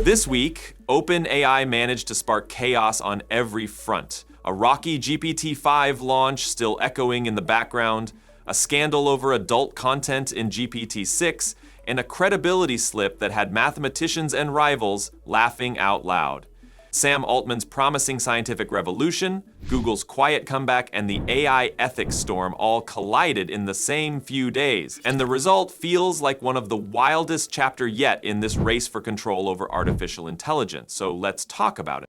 This week, OpenAI managed to spark chaos on every front. A rocky GPT-5 launch still echoing in the background, a scandal over adult content in GPT-6, and a credibility slip that had mathematicians and rivals laughing out loud. Sam Altman's promising scientific revolution, Google's quiet comeback, and the AI ethics storm all collided in the same few days. And the result feels like one of the wildest chapters yet in this race for control over artificial intelligence. So let's talk about it.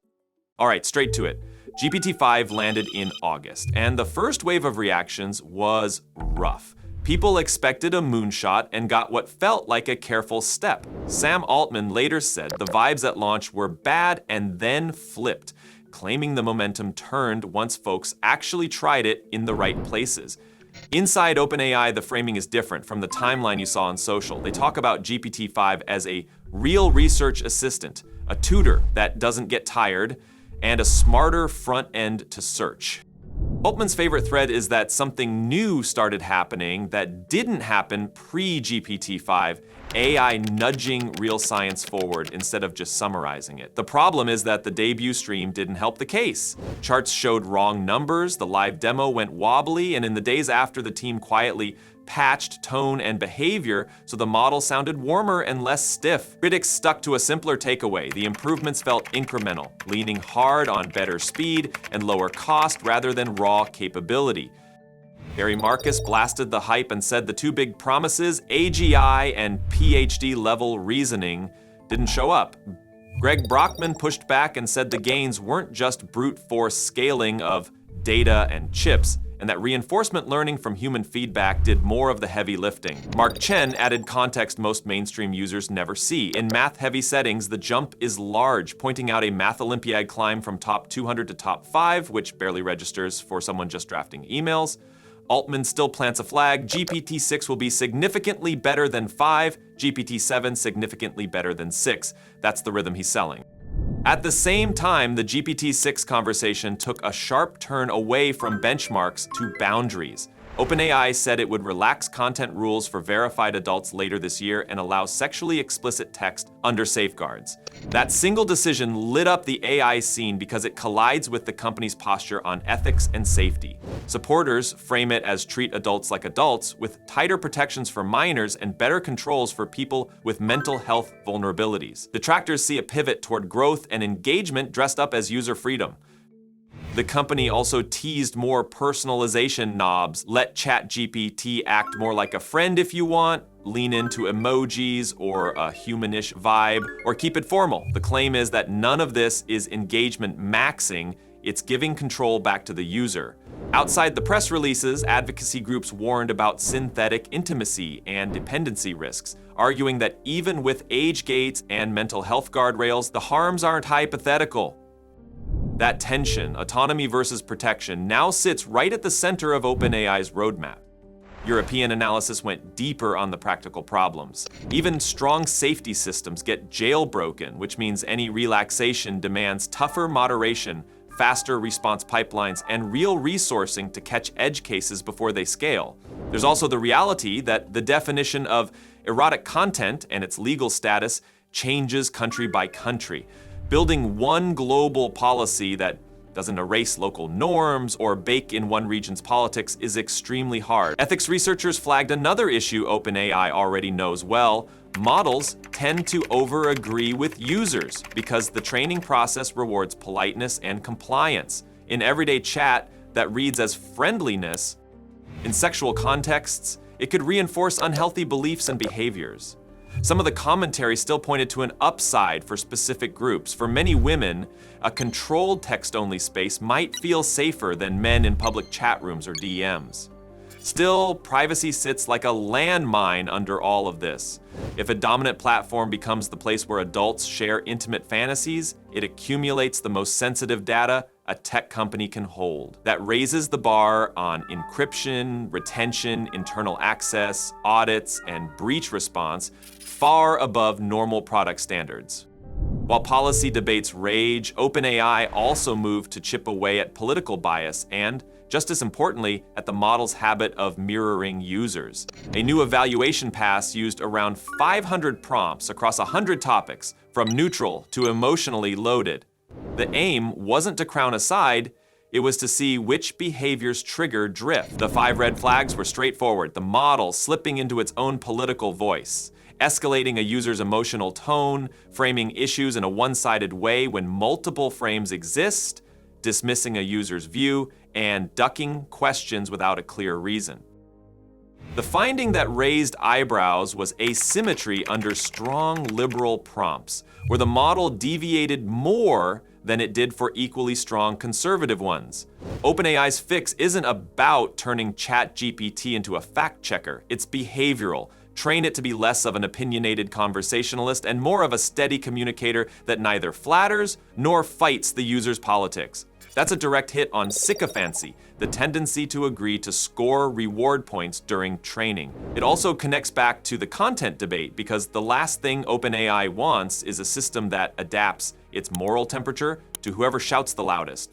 All right, straight to it. GPT-5 landed in August, and the first wave of reactions was rough. People expected a moonshot and got what felt like a careful step. Sam Altman later said the vibes at launch were bad and then flipped, claiming the momentum turned once folks actually tried it in the right places. Inside OpenAI, the framing is different from the timeline you saw on social. They talk about GPT-5 as a real research assistant, a tutor that doesn't get tired, and a smarter front end to search. Altman's favorite thread is that something new started happening that didn't happen pre-GPT-5, AI nudging real science forward instead of just summarizing it. The problem is that the debut stream didn't help the case. Charts showed wrong numbers, the live demo went wobbly, and in the days after, the team quietly patched tone and behavior so the model sounded warmer and less stiff. Critics stuck to a simpler takeaway. The improvements felt incremental, leaning hard on better speed and lower cost rather than raw capability. Barry Marcus blasted the hype and said the two big promises, AGI and PhD level reasoning, didn't show up. Greg Brockman pushed back and said the gains weren't just brute force scaling of data and chips, and that reinforcement learning from human feedback did more of the heavy lifting. Mark Chen added context most mainstream users never see. In math-heavy settings, the jump is large, pointing out a Math Olympiad climb from top 200 to top 5, which barely registers for someone just drafting emails. Altman still plants a flag. GPT-6 will be significantly better than 5, GPT-7 significantly better than 6. That's the rhythm he's selling. At the same time, the GPT-6 conversation took a sharp turn away from benchmarks to boundaries. OpenAI said it would relax content rules for verified adults later this year and allow sexually explicit text under safeguards. That single decision lit up the AI scene because it collides with the company's posture on ethics and safety. Supporters frame it as treat adults like adults, with tighter protections for minors and better controls for people with mental health vulnerabilities. Detractors see a pivot toward growth and engagement dressed up as user freedom. The company also teased more personalization knobs, let ChatGPT act more like a friend if you want, lean into emojis or a humanish vibe, or keep it formal. The claim is that none of this is engagement maxing, it's giving control back to the user. Outside the press releases, advocacy groups warned about synthetic intimacy and dependency risks, arguing that even with age gates and mental health guardrails, the harms aren't hypothetical. That tension, autonomy versus protection, now sits right at the center of OpenAI's roadmap. European analysis went deeper on the practical problems. Even strong safety systems get jailbroken, which means any relaxation demands tougher moderation, faster response pipelines, and real resourcing to catch edge cases before they scale. There's also the reality that the definition of erotic content and its legal status changes country by country. Building one global policy that doesn't erase local norms or bake in one region's politics is extremely hard. Ethics researchers flagged another issue OpenAI already knows well. Models tend to over-agree with users because the training process rewards politeness and compliance. In everyday chat that reads as friendliness, in sexual contexts, it could reinforce unhealthy beliefs and behaviors. Some of the commentary still pointed to an upside for specific groups. For many women, a controlled text-only space might feel safer than men in public chat rooms or DMs. Still, privacy sits like a landmine under all of this. If a dominant platform becomes the place where adults share intimate fantasies, it accumulates the most sensitive data a tech company can hold. That raises the bar on encryption, retention, internal access, audits, and breach response far above normal product standards. While policy debates rage, OpenAI also moved to chip away at political bias and just as importantly, at the model's habit of mirroring users. A new evaluation pass used around 500 prompts across 100 topics, from neutral to emotionally loaded. The aim wasn't to crown a side, it was to see which behaviors trigger drift. The 5 red flags were straightforward: the model slipping into its own political voice, escalating a user's emotional tone, framing issues in a one-sided way when multiple frames exist, dismissing a user's view, and ducking questions without a clear reason. The finding that raised eyebrows was asymmetry under strong liberal prompts, where the model deviated more than it did for equally strong conservative ones. OpenAI's fix isn't about turning ChatGPT into a fact checker, it's behavioral. Train it to be less of an opinionated conversationalist and more of a steady communicator that neither flatters nor fights the user's politics. That's a direct hit on sycophancy, the tendency to agree to score reward points during training. It also connects back to the content debate, because the last thing OpenAI wants is a system that adapts its moral temperature to whoever shouts the loudest.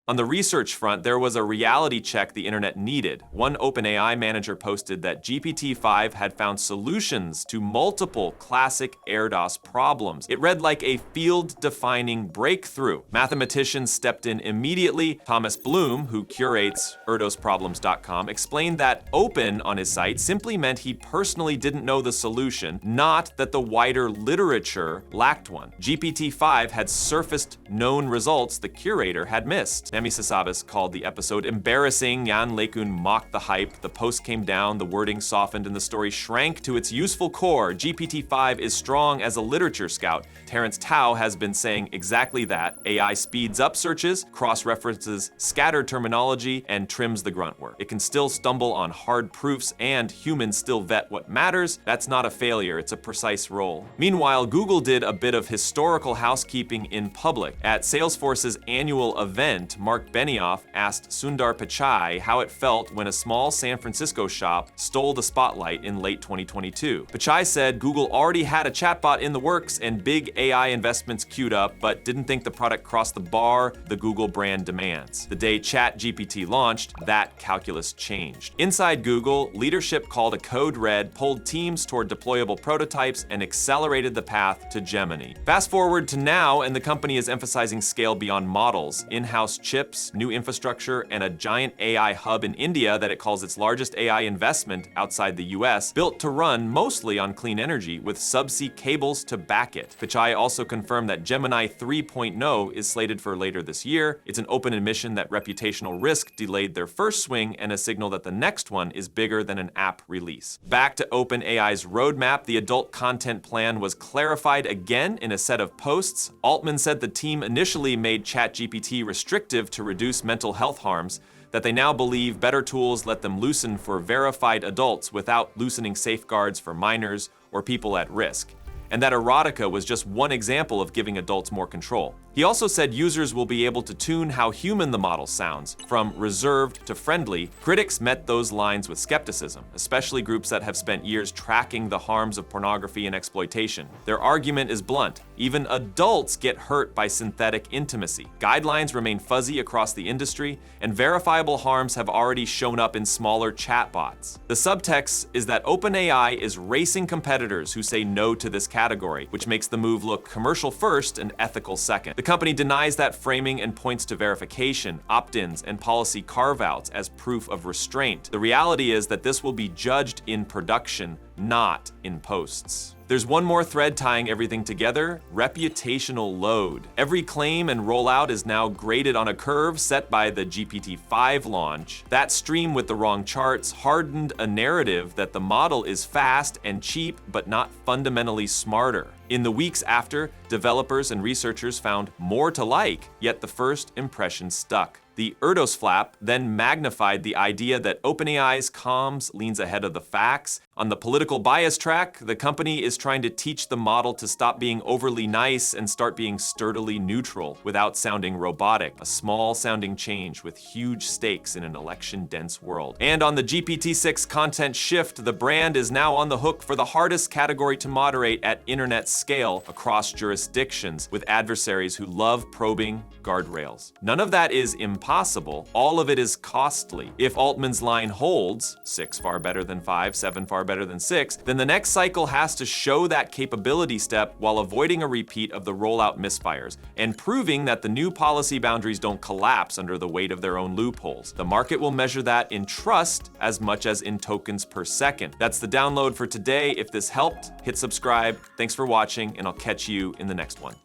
On the research front, there was a reality check the internet needed. One OpenAI manager posted that GPT-5 had found solutions to multiple classic ERDOS problems. It read like a field-defining breakthrough. Mathematicians stepped in immediately. Thomas Bloom, who curates ERDOSproblems.com, explained that open on his site simply meant he personally didn't know the solution, not that the wider literature lacked one. GPT-5 had surfaced known results the curator had missed. Nami Sasabis called the episode embarrassing. Jan LeCun mocked the hype. The post came down, the wording softened, and the story shrank to its useful core. GPT-5 is strong as a literature scout. Terrence Tao has been saying exactly that. AI speeds up searches, cross-references scattered terminology, and trims the grunt work. It can still stumble on hard proofs, and humans still vet what matters. That's not a failure, it's a precise role. Meanwhile, Google did a bit of historical housekeeping in public. At Salesforce's annual event, Mark Benioff asked Sundar Pichai how it felt when a small San Francisco shop stole the spotlight in late 2022. Pichai said Google already had a chatbot in the works and big AI investments queued up, but didn't think the product crossed the bar the Google brand demands. The day ChatGPT launched, that calculus changed. Inside Google, leadership called a code red, pulled teams toward deployable prototypes, and accelerated the path to Gemini. Fast forward to now, and the company is emphasizing scale beyond models, in-house chips, new infrastructure, and a giant AI hub in India that it calls its largest AI investment outside the US, built to run mostly on clean energy with subsea cables to back it. Pichai also confirmed that Gemini 3.0 is slated for later this year. It's an open admission that reputational risk delayed their first swing and a signal that the next one is bigger than an app release. Back to OpenAI's roadmap, the adult content plan was clarified again in a set of posts. Altman said the team initially made ChatGPT restrictive to reduce mental health harms, that they now believe better tools let them loosen for verified adults without loosening safeguards for minors or people at risk, and that erotica was just one example of giving adults more control. He also said users will be able to tune how human the model sounds, from reserved to friendly. Critics met those lines with skepticism, especially groups that have spent years tracking the harms of pornography and exploitation. Their argument is blunt: even adults get hurt by synthetic intimacy. Guidelines remain fuzzy across the industry, and verifiable harms have already shown up in smaller chatbots. The subtext is that OpenAI is racing competitors who say no to this category, which makes the move look commercial first and ethical second. The company denies that framing and points to verification, opt-ins, and policy carve-outs as proof of restraint. The reality is that this will be judged in production, not in posts. There's one more thread tying everything together: reputational load. Every claim and rollout is now graded on a curve set by the GPT-5 launch. That stream with the wrong charts hardened a narrative that the model is fast and cheap, but not fundamentally smarter. In the weeks after, developers and researchers found more to like, yet the first impression stuck. The ERDOS flap then magnified the idea that OpenAI's comms leans ahead of the facts. On the political bias track, the company is trying to teach the model to stop being overly nice and start being sturdily neutral without sounding robotic, a small-sounding change with huge stakes in an election-dense world. And on the GPT-6 content shift, the brand is now on the hook for the hardest category to moderate at internet scale across jurisdictions, with adversaries who love probing guardrails. None of that is impossible. impossible, all of it is costly. If Altman's line holds, 6 far better than 5, 7 far better than 6, then the next cycle has to show that capability step while avoiding a repeat of the rollout misfires, and proving that the new policy boundaries don't collapse under the weight of their own loopholes. The market will measure that in trust as much as in tokens per second. That's the download for today. If this helped, hit subscribe. Thanks for watching, and I'll catch you in the next one.